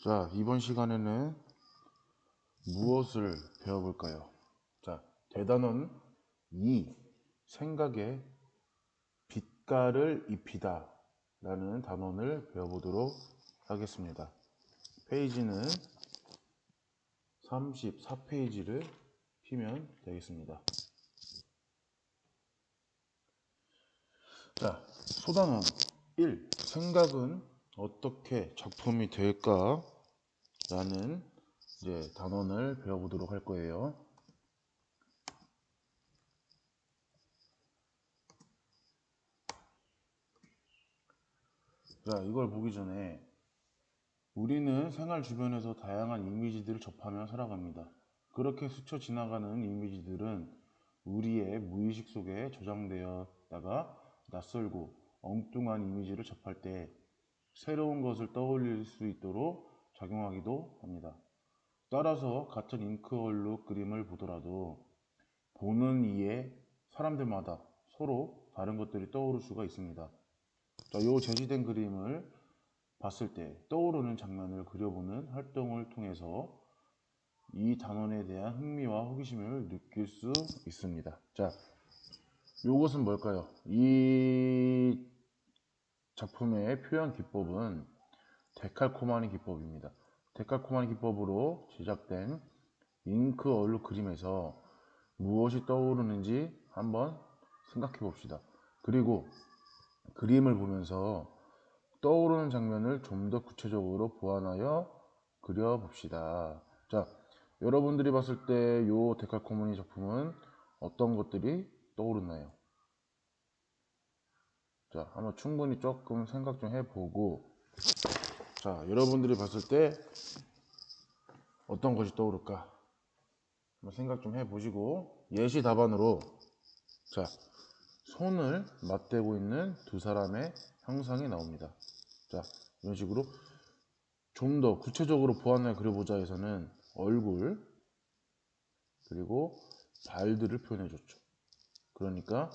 자, 이번 시간에는 무엇을 배워볼까요? 자, 대단원 2, 생각에 빛깔을 입히다 라는 단원을 배워보도록 하겠습니다. 페이지는 34페이지를 피면 되겠습니다. 자, 소단원 1, 생각은 어떻게 작품이 될까? 라는 이제 단원을 배워보도록 할 거예요. 자, 이걸 보기 전에 우리는 생활 주변에서 다양한 이미지들을 접하며 살아갑니다. 그렇게 스쳐 지나가는 이미지들은 우리의 무의식 속에 저장되었다가 낯설고 엉뚱한 이미지를 접할 때 새로운 것을 떠올릴 수 있도록 작용하기도 합니다. 따라서 같은 잉크얼룩 그림을 보더라도 보는 이의 사람들마다 서로 다른 것들이 떠오를 수가 있습니다. 자, 이 제시된 그림을 봤을 때 떠오르는 장면을 그려보는 활동을 통해서 이 단원에 대한 흥미와 호기심을 느낄 수 있습니다. 자, 이것은 뭘까요? 이 작품의 표현 기법은 데칼코마니 기법입니다. 데칼코마니 기법으로 제작된 잉크 얼룩 그림에서 무엇이 떠오르는지 한번 생각해 봅시다. 그리고 그림을 보면서 떠오르는 장면을 좀 더 구체적으로 보완하여 그려봅시다. 자, 여러분들이 봤을 때 이 데칼코마니 작품은 어떤 것들이 떠오르나요? 자, 한번 충분히 조금 생각 좀 해보고, 자, 여러분들이 봤을 때 어떤 것이 떠오를까? 한번 생각 좀 해보시고, 예시 답안으로, 자, 손을 맞대고 있는 두 사람의 형상이 나옵니다. 자, 이런 식으로 좀 더 구체적으로 보완을 그려보자 해서는 얼굴 그리고 발들을 표현해 줬죠. 그러니까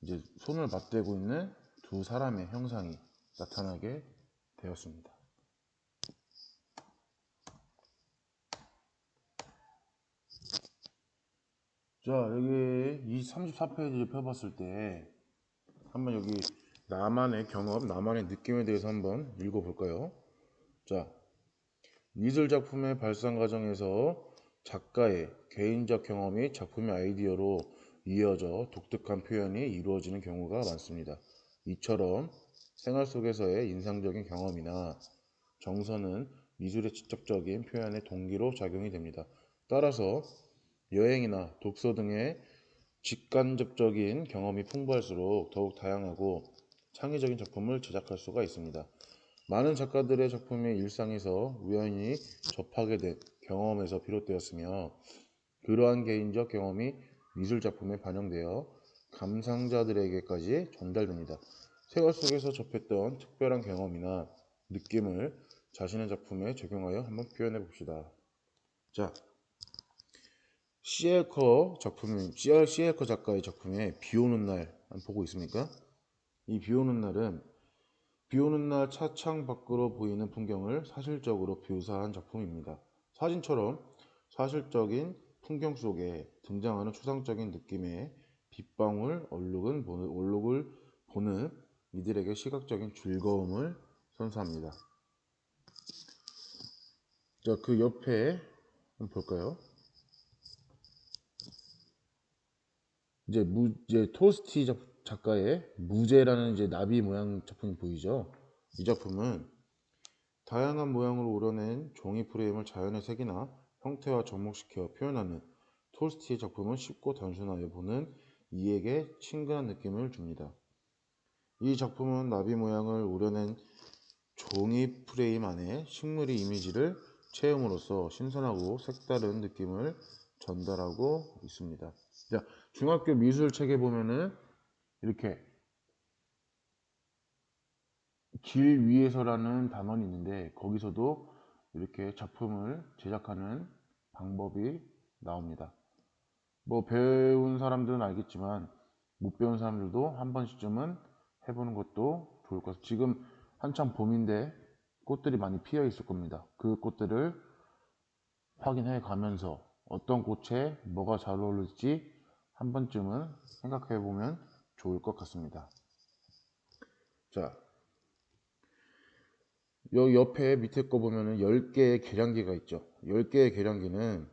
이제 손을 맞대고 있는 두 사람의 형상이 나타나게 되었습니다. 자, 여기 이 34페이지를 펴봤을 때 한번 여기 나만의 경험, 나만의 느낌에 대해서 한번 읽어볼까요? 자, 미술 작품의 발상 과정에서 작가의 개인적 경험이 작품의 아이디어로 이어져 독특한 표현이 이루어지는 경우가 많습니다. 이처럼 생활 속에서의 인상적인 경험이나 정서는 미술의 직접적인 표현의 동기로 작용이 됩니다. 따라서 여행이나 독서 등의 직간접적인 경험이 풍부할수록 더욱 다양하고 창의적인 작품을 제작할 수가 있습니다. 많은 작가들의 작품이 일상에서 우연히 접하게 된 경험에서 비롯되었으며 그러한 개인적 경험이 미술 작품에 반영되어 감상자들에게까지 전달됩니다. 생활 속에서 접했던 특별한 경험이나 느낌을 자신의 작품에 적용하여 한번 표현해 봅시다. 자, 시엘커 작가의 작품에 비 오는 날 보고 있습니까? 이 비 오는 날은 비 오는 날 차창 밖으로 보이는 풍경을 사실적으로 묘사한 작품입니다. 사진처럼 사실적인 풍경 속에 등장하는 추상적인 느낌의 빗방울 얼룩을 보는 이들에게 시각적인 즐거움을 선사합니다. 자, 그 옆에 한번 볼까요? 이제 토스티 작가의 무제라는 이제 나비 모양 작품이 보이죠? 이 작품은 다양한 모양으로 우려낸 종이 프레임을 자연의 색이나 형태와 접목시켜 표현하는 톨스티의 작품은 쉽고 단순하여 보는 이에게 친근한 느낌을 줍니다. 이 작품은 나비 모양을 우려낸 종이 프레임 안에 식물의 이미지를 채움으로써 신선하고 색다른 느낌을 전달하고 있습니다. 자, 중학교 미술책에 보면은 이렇게 길 위에서라는 단원이 있는데 거기서도 이렇게 작품을 제작하는 방법이 나옵니다. 뭐 배운 사람들은 알겠지만 못 배운 사람들도 한 번씩쯤은 해보는 것도 좋을 것 같아요. 지금 한참 봄인데 꽃들이 많이 피어 있을 겁니다. 그 꽃들을 확인해 가면서 어떤 꽃에 뭐가 잘 어울릴지 한 번쯤은 생각해 보면 좋을 것 같습니다. 자, 여기 옆에 밑에 거 보면은 10개의 계량기가 있죠. 10개의 계량기는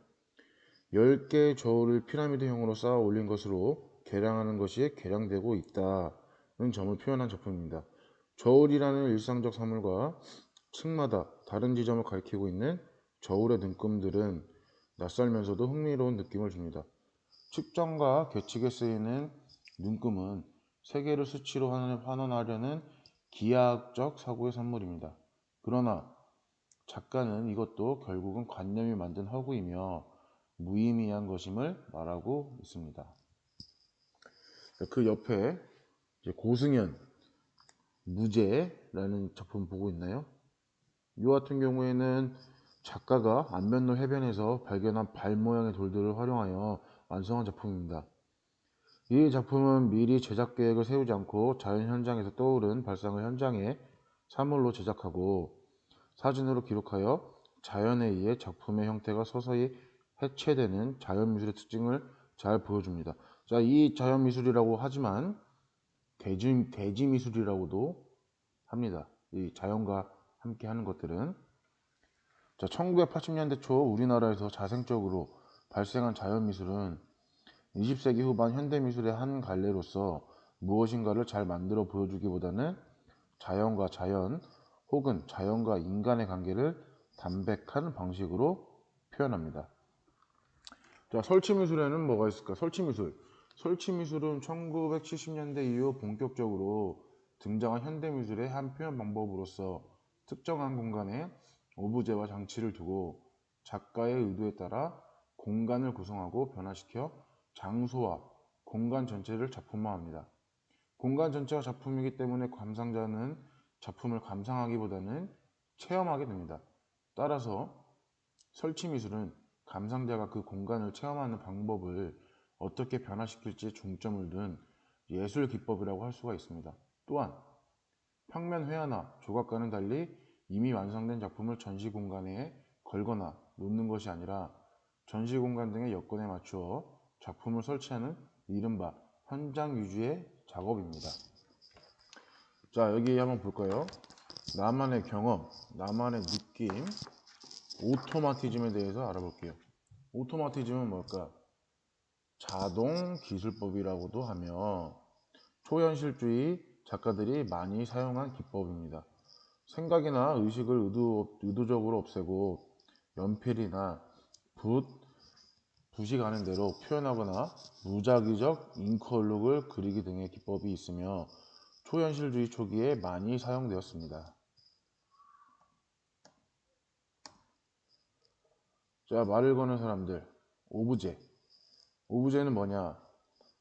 10개의 저울을 피라미드형으로 쌓아 올린 것으로 계량하는 것이 계량되고 있다는 점을 표현한 작품입니다. 저울이라는 일상적 사물과 층마다 다른 지점을 가리키고 있는 저울의 눈금들은 낯설면서도 흥미로운 느낌을 줍니다. 측정과 계측에 쓰이는 눈금은 세계를 수치로 환원하려는 기하학적 사고의 산물입니다. 그러나 작가는 이것도 결국은 관념이 만든 허구이며 무의미한 것임을 말하고 있습니다. 그 옆에 고승현 무제라는 작품 보고 있나요? 이 같은 경우에는 작가가 안면로 해변에서 발견한 발 모양의 돌들을 활용하여 완성한 작품입니다. 이 작품은 미리 제작 계획을 세우지 않고 자연 현장에서 떠오른 발상을 현장에 사물로 제작하고 사진으로 기록하여 자연에 의해 작품의 형태가 서서히 해체되는 자연미술의 특징을 잘 보여줍니다. 자, 이 자연미술이라고 하지만 대지미술이라고도 합니다. 이 자연과 함께 하는 것들은. 자, 1980년대 초 우리나라에서 자생적으로 발생한 자연미술은 20세기 후반 현대미술의 한 갈래로서 무엇인가를 잘 만들어 보여주기보다는 자연과 자연 혹은 자연과 인간의 관계를 담백한 방식으로 표현합니다. 자, 설치미술에는 뭐가 있을까? 설치미술은 1970년대 이후 본격적으로 등장한 현대미술의 한 표현 방법으로서 특정한 공간에 오브제와 장치를 두고 작가의 의도에 따라 공간을 구성하고 변화시켜 장소와 공간 전체를 작품화합니다. 공간 전체가 작품이기 때문에 감상자는 작품을 감상하기보다는 체험하게 됩니다. 따라서 설치미술은 감상자가 그 공간을 체험하는 방법을 어떻게 변화시킬지에 중점을 둔 예술 기법이라고 할 수가 있습니다. 또한 평면 회화나 조각과는 달리 이미 완성된 작품을 전시 공간에 걸거나 놓는 것이 아니라 전시 공간 등의 여건에 맞추어 작품을 설치하는 이른바 현장 위주의 작업입니다. 자, 여기 한번 볼까요? 나만의 경험, 나만의 느낌, 오토마티즘에 대해서 알아볼게요. 오토마티즘은 뭘까? 자동 기술법이라고도 하며 초현실주의 작가들이 많이 사용한 기법입니다. 생각이나 의식을 의도적으로 없애고 연필이나 붓이 가는 대로 표현하거나 무작위적 잉크 얼룩을 그리기 등의 기법이 있으며 초현실주의 초기에 많이 사용되었습니다. 자, 말을 거는 사람들, 오브제. 오브제는 뭐냐?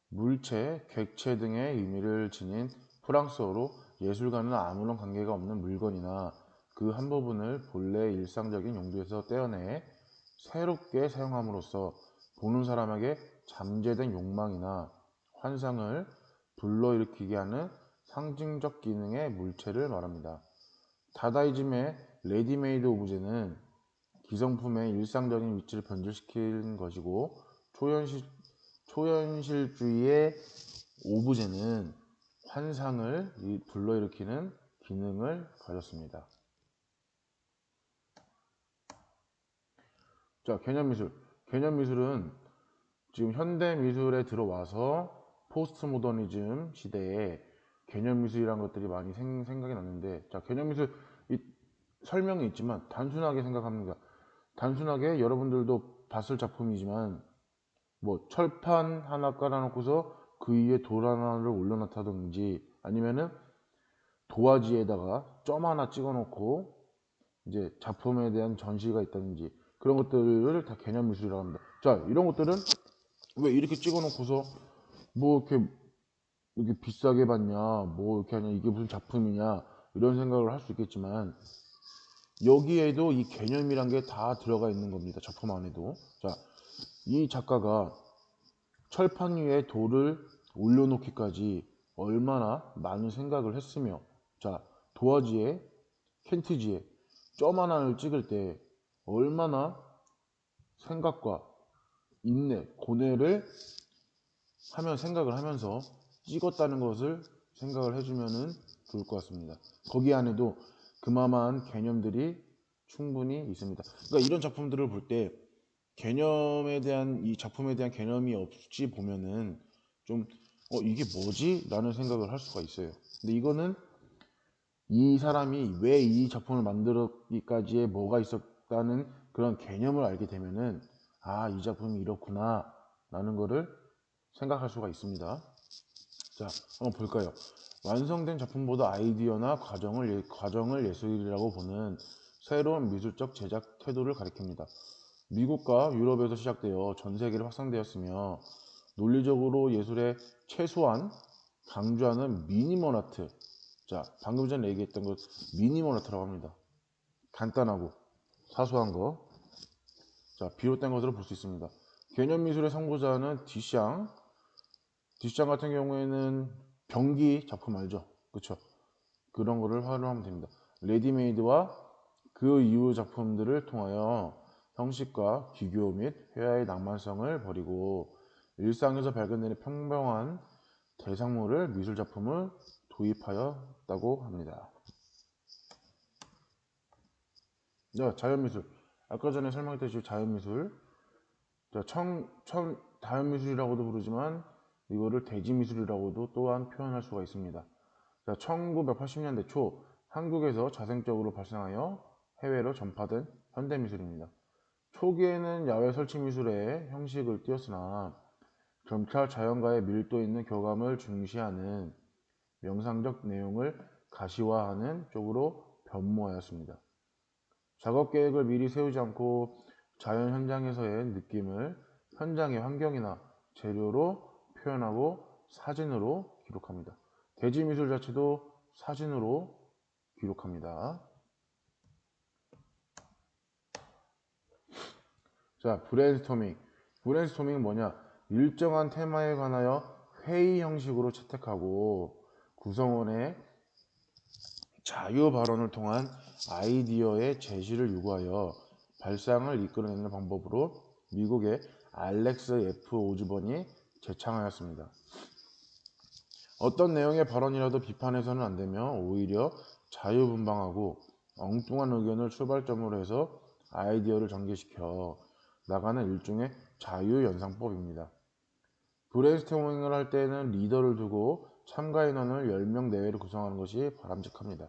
물체, 객체 등의 의미를 지닌 프랑스어로 예술과는 아무런 관계가 없는 물건이나 그 한 부분을 본래의 일상적인 용도에서 떼어내 새롭게 사용함으로써 보는 사람에게 잠재된 욕망이나 환상을 불러일으키게 하는 상징적 기능의 물체를 말합니다. 다다이즘의 레디메이드 오브제는 기성품의 일상적인 위치를 변질시키는 것이고 초현실주의의 오브제는 환상을 불러일으키는 기능을 가졌습니다. 자, 개념미술. 개념미술은 지금 현대미술에 들어와서 포스트 모더니즘 시대에 개념미술이라는 것들이 많이 생각이 났는데, 자, 개념미술 설명이 있지만 단순하게 생각합니다. 단순하게 여러분들도 봤을 작품이지만 뭐 철판 하나 깔아놓고서 그 위에 돌 하나를 올려놨다든지 아니면은 도화지에다가 점 하나 찍어놓고 이제 작품에 대한 전시가 있다든지 그런 것들을 다 개념미술이라고 합니다. 자, 이런 것들은 왜 이렇게 찍어놓고서 뭐 이렇게 비싸게 봤냐, 뭐 이렇게 하냐, 이게 무슨 작품이냐 이런 생각을 할 수 있겠지만 여기에도 이 개념이란 게 다 들어가 있는 겁니다. 작품 안에도. 자, 이 작가가 철판 위에 돌을 올려놓기까지 얼마나 많은 생각을 했으며, 자, 도화지에 켄트지에 점 하나를 찍을 때 얼마나 생각과 인내, 고뇌를 생각을 하면서 찍었다는 것을 생각을 해주면은 좋을 것 같습니다. 거기 안에도 그만한 개념들이 충분히 있습니다. 그러니까 이런 작품들을 볼 때 이 작품에 대한 개념이 없이 보면은 좀 이게 뭐지? 라는 생각을 할 수가 있어요. 근데 이거는 이 사람이 왜 이 작품을 만들었기까지에 뭐가 있었다는 그런 개념을 알게 되면은 이 작품이 이렇구나 라는 거를 생각할 수가 있습니다. 자, 한번 볼까요? 완성된 작품보다 아이디어나 과정을 예술이라고 보는 새로운 미술적 제작 태도를 가리킵니다. 미국과 유럽에서 시작되어 전 세계로 확산되었으며 논리적으로 예술의 최소한 강조하는 미니멀 아트. 자, 방금 전에 얘기했던 것 미니멀 아트라고 합니다. 간단하고 사소한 거. 자, 비롯된 것으로 볼 수 있습니다. 개념 미술의 선구자는 디샹 같은 경우에는 병기 작품 알죠? 그쵸? 그런 거를 활용하면 됩니다. 레디메이드와 그 이후 작품들을 통하여 형식과 기교 및 회화의 낭만성을 버리고 일상에서 발견되는 평범한 대상물을 미술 작품을 도입하였다고 합니다. 자, 자연미술. 아까 전에 설명했듯이 자연미술. 자, 자연미술이라고도 부르지만 이거를 대지미술이라고도 또한 표현할 수가 있습니다. 자, 1980년대 초 한국에서 자생적으로 발생하여 해외로 전파된 현대미술입니다. 초기에는 야외 설치미술의 형식을 띄었으나 점차 자연과의 밀도 있는 교감을 중시하는 명상적 내용을 가시화하는 쪽으로 변모하였습니다. 작업 계획을 미리 세우지 않고 자연 현장에서의 느낌을 현장의 환경이나 재료로 표현하고 사진으로 기록합니다. 대지미술 자체도 사진으로 기록합니다. 자, 브레인스토밍. 브레인스토밍은 뭐냐? 일정한 테마에 관하여 회의 형식으로 채택하고 구성원의 자유 발언을 통한 아이디어의 제시를 요구하여 발상을 이끌어내는 방법으로 미국의 알렉스 F. 오즈번이 제창하였습니다. 어떤 내용의 발언이라도 비판해서는 안 되며 오히려 자유분방하고 엉뚱한 의견을 출발점으로 해서 아이디어를 전개시켜 나가는 일종의 자유연상법입니다. 브레인스토밍을 할 때는 리더를 두고 참가 인원을 10명 내외로 구성하는 것이 바람직합니다.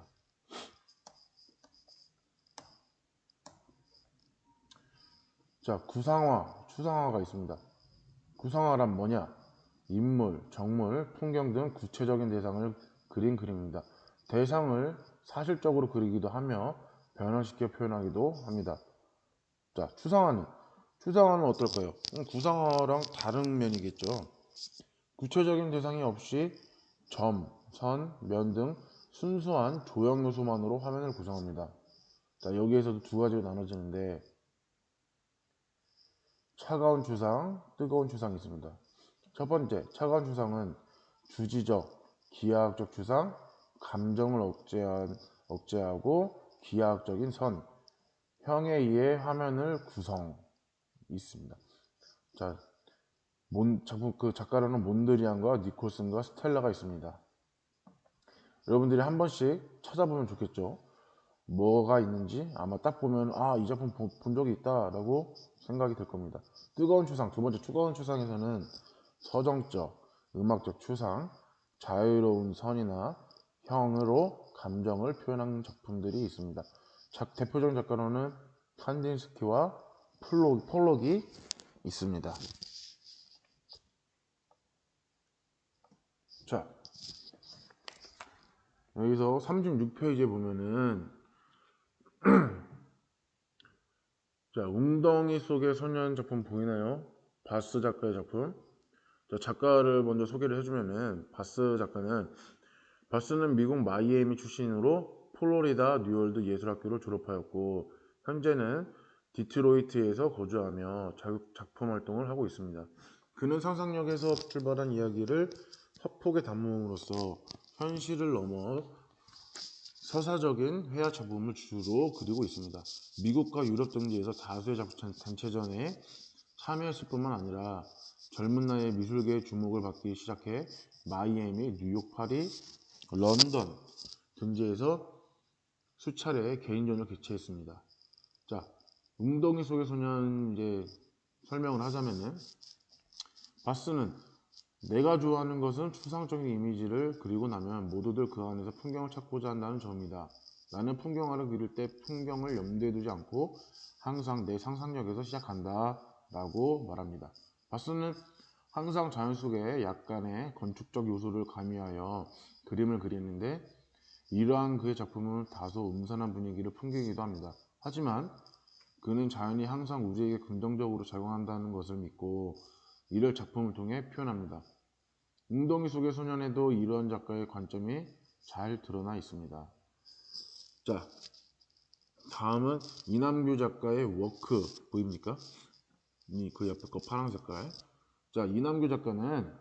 자, 구상화, 추상화가 있습니다. 구상화란 뭐냐? 인물, 정물, 풍경 등 구체적인 대상을 그린 그림입니다. 대상을 사실적으로 그리기도 하며 변화시켜 표현하기도 합니다. 자, 추상화는 어떨까요? 구상화랑 다른 면이겠죠. 구체적인 대상이 없이 점, 선, 면 등 순수한 조형 요소만으로 화면을 구성합니다. 자, 여기에서도 두 가지로 나눠지는데 차가운 추상, 뜨거운 추상이 있습니다. 첫 번째, 차가운 추상은 주지적, 기하학적 추상, 감정을 억제하고 기하학적인 선, 형에 의해 화면을 구성 있습니다. 자, 작가로는 몬드리안과 니콜슨과 스텔라가 있습니다. 여러분들이 한 번씩 찾아보면 좋겠죠. 뭐가 있는지 아마 딱 보면 이 작품 본 적이 있다 라고 생각이 들 겁니다. 뜨거운 추상, 두 번째 뜨거운 추상에서는 서정적, 음악적 추상, 자유로운 선이나 형으로 감정을 표현한 작품들이 있습니다. 대표적인 작가로는 칸딘스키와 폴록이 있습니다. 자, 여기서 36페이지에 보면은 자, 웅덩이 속의 소년 작품 보이나요? 바스 작가의 작품. 자, 작가를 먼저 소개를 해주면은 바스는 미국 마이애미 출신으로 플로리다 뉴월드 예술학교를 졸업하였고 현재는 디트로이트에서 거주하며 작품 활동을 하고 있습니다. 그는 상상력에서 출발한 이야기를 화폭에 담음으로써 현실을 넘어 서사적인 회화 작품을 주로 그리고 있습니다. 미국과 유럽 등지에서 다수의 단체전에 참여했을 뿐만 아니라 젊은 나이에 미술계의 주목을 받기 시작해 마이애미, 뉴욕, 파리, 런던 등지에서 수차례 개인전을 개최했습니다. 자, 웅덩이 속의 소년 이제 설명을 하자면은 바스는 내가 좋아하는 것은 추상적인 이미지를 그리고 나면 모두들 그 안에서 풍경을 찾고자 한다는 점이다. 나는 풍경화를 그릴 때 풍경을 염두에 두지 않고 항상 내 상상력에서 시작한다 라고 말합니다. 바스는 항상 자연 속에 약간의 건축적 요소를 가미하여 그림을 그리는데 이러한 그의 작품은 다소 음산한 분위기를 풍기기도 합니다. 하지만 그는 자연이 항상 우리에게 긍정적으로 작용한다는 것을 믿고 이를 작품을 통해 표현합니다. 웅덩이 속의 소년에도 이런 작가의 관점이 잘 드러나 있습니다. 자, 다음은 이남규 작가의 워크 보입니까? 그 옆에 거 파란 색깔. 자, 이남규 작가는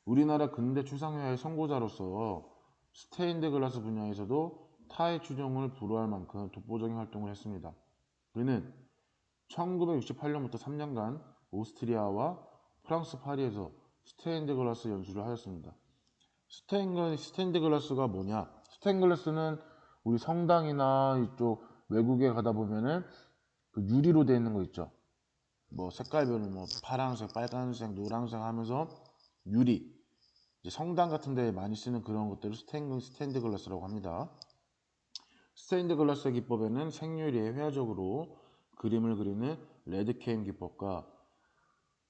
우리나라 근대 추상회화의 선구자로서 스테인드 글라스 분야에서도 타의 추종을 불허할 만큼 독보적인 활동을 했습니다. 그는 1968년부터 3년간 오스트리아와 프랑스 파리에서 스테인드 글라스 연수를 하였습니다. 스테인드 글라스가 뭐냐? 스테인드 글라스는 우리 성당이나 이쪽 외국에 가다 보면은 그 유리로 되어 있는 거 있죠. 뭐 색깔별로 뭐 파란색, 빨간색, 노란색 하면서 유리. 이제 성당 같은 데 많이 쓰는 그런 것들을 스테인드 글라스라고 합니다. 스테인드 글라스의 기법에는 생유리에 회화적으로 그림을 그리는 레드케임 기법과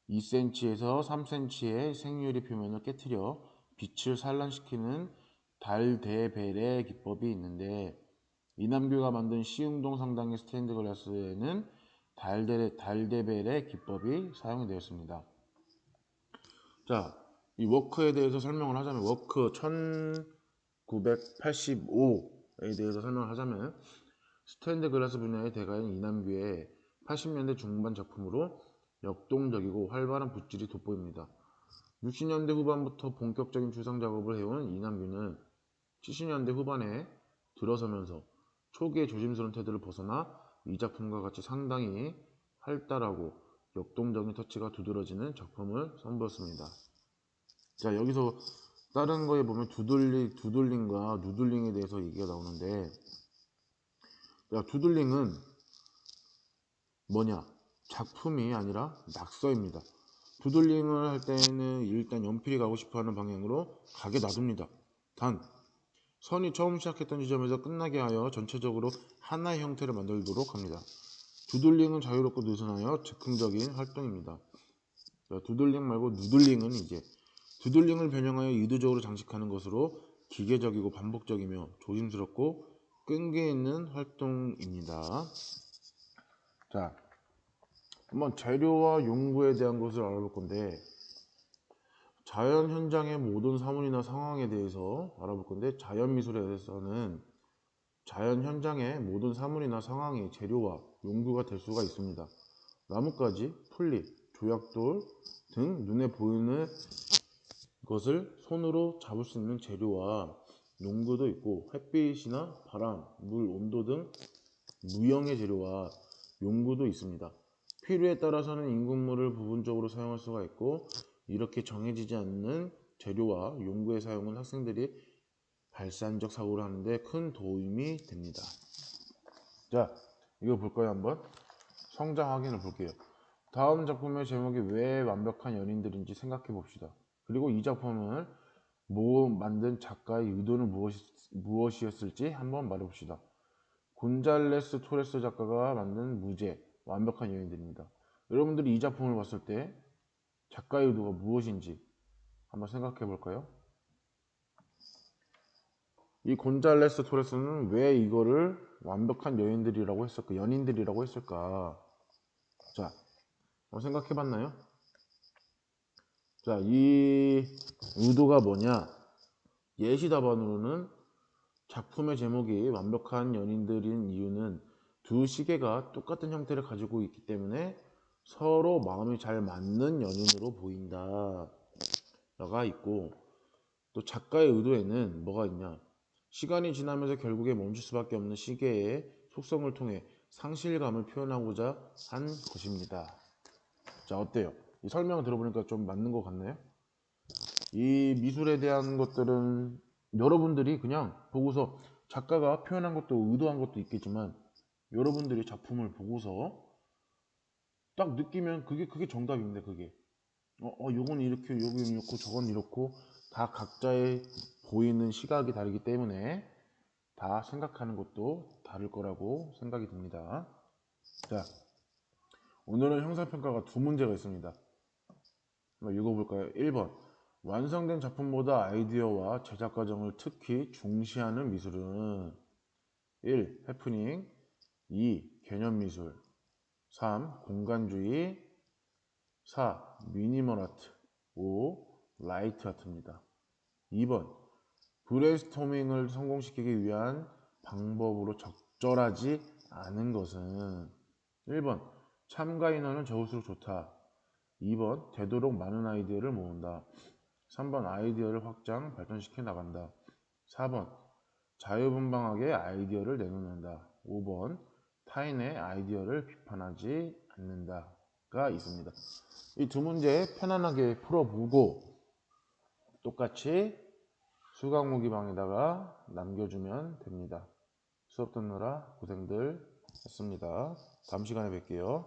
2cm에서 3cm의 생유리 표면을 깨트려 빛을 산란시키는 달대벨의 기법이 있는데 이남규가 만든 시흥동 성당의 스테인드 글라스에는 달대벨의 기법이 사용이 되었습니다. 자, 이 워크에 대해서 설명을 하자면 워크 1985에 대해서 설명을 하자면 스테인드 글라스 분야의 대가인 이남규의 80년대 중반 작품으로 역동적이고 활발한 붓질이 돋보입니다. 60년대 후반부터 본격적인 추상 작업을 해온 이남규는 70년대 후반에 들어서면서 초기의 조심스러운 태도를 벗어나 이 작품과 같이 상당히 활달하고 역동적인 터치가 두드러지는 작품을 선보였습니다. 자, 여기서 다른 거에 보면 두들링과 누들링에 대해서 얘기가 나오는데, 두들링은 뭐냐? 작품이 아니라 낙서입니다. 두들링을 할 때는 일단 연필이 가고 싶어하는 방향으로 가게 놔둡니다. 단 선이 처음 시작했던 지점에서 끝나게 하여 전체적으로 하나의 형태를 만들도록 합니다. 두들링은 자유롭고 느슨하여 즉흥적인 활동입니다. 두들링 말고 누들링은 이제 두들링을 변형하여 의도적으로 장식하는 것으로 기계적이고 반복적이며 조심스럽고 끈기 있는 활동입니다. 자, 한번 재료와 용구에 대한 것을 알아볼 건데 자연 현장의 모든 사물이나 상황에 대해서 알아볼 건데 자연 미술에 대해서는 자연 현장의 모든 사물이나 상황이 재료와 용구가 될 수가 있습니다. 나뭇가지, 풀잎, 조약돌 등 눈에 보이는 것을 손으로 잡을 수 있는 재료와 용구도 있고 햇빛이나 바람, 물, 온도 등 무형의 재료와 용구도 있습니다. 필요에 따라서는 인공물을 부분적으로 사용할 수가 있고 이렇게 정해지지 않는 재료와 용구의 사용은 학생들이 발산적 사고를 하는데 큰 도움이 됩니다. 자, 이거 볼까요? 한번 성장 확인을 볼게요. 다음 작품의 제목이 왜 완벽한 연인들인지 생각해 봅시다. 그리고 이 작품을 만든 작가의 의도는 무엇이었을지 한번 말해봅시다. 곤잘레스 토레스 작가가 만든 무제 완벽한 연인들입니다. 여러분들이 이 작품을 봤을 때 작가의 의도가 무엇인지 한번 생각해 볼까요? 이 곤잘레스 토레스는 왜 이거를 완벽한 연인들이라고 했을까? 자, 한번 생각해 봤나요? 자, 이 의도가 뭐냐? 예시 답안으로는 작품의 제목이 완벽한 연인들인 이유는 두 시계가 똑같은 형태를 가지고 있기 때문에 서로 마음이 잘 맞는 연인으로 보인다 라가 있고 또 작가의 의도에는 뭐가 있냐? 시간이 지나면서 결국에 멈출 수밖에 없는 시계의 속성을 통해 상실감을 표현하고자 한 것입니다. 자, 어때요? 이 설명을 들어보니까 좀 맞는 것 같나요? 이 미술에 대한 것들은 여러분들이 그냥 보고서 작가가 표현한 것도 의도한 것도 있겠지만 여러분들이 작품을 보고서 딱 느끼면 그게 정답입니다. 그게 요건 이렇게, 요건 이렇고, 저건 이렇고, 다 각자의 보이는 시각이 다르기 때문에 다 생각하는 것도 다를 거라고 생각이 듭니다. 자, 오늘은 형사평가가 두 문제가 있습니다. 한번 읽어볼까요? 1번. 완성된 작품보다 아이디어와 제작 과정을 특히 중시하는 미술은 1. 해프닝 2. 개념미술 3. 공간주의 4. 미니멀 아트 5. 라이트 아트입니다. 2번. 브레인스토밍을 성공시키기 위한 방법으로 적절하지 않은 것은 1번. 참가 인원은 적을수록 좋다. 2번. 되도록 많은 아이디어를 모은다. 3번. 아이디어를 확장, 발전시켜 나간다. 4번. 자유분방하게 아이디어를 내놓는다. 5번. 타인의 아이디어를 비판하지 않는다가 있습니다. 이 두 문제 편안하게 풀어보고 똑같이 수강무기방에다가 남겨주면 됩니다. 수업 듣느라 고생들 했습니다. 다음 시간에 뵐게요.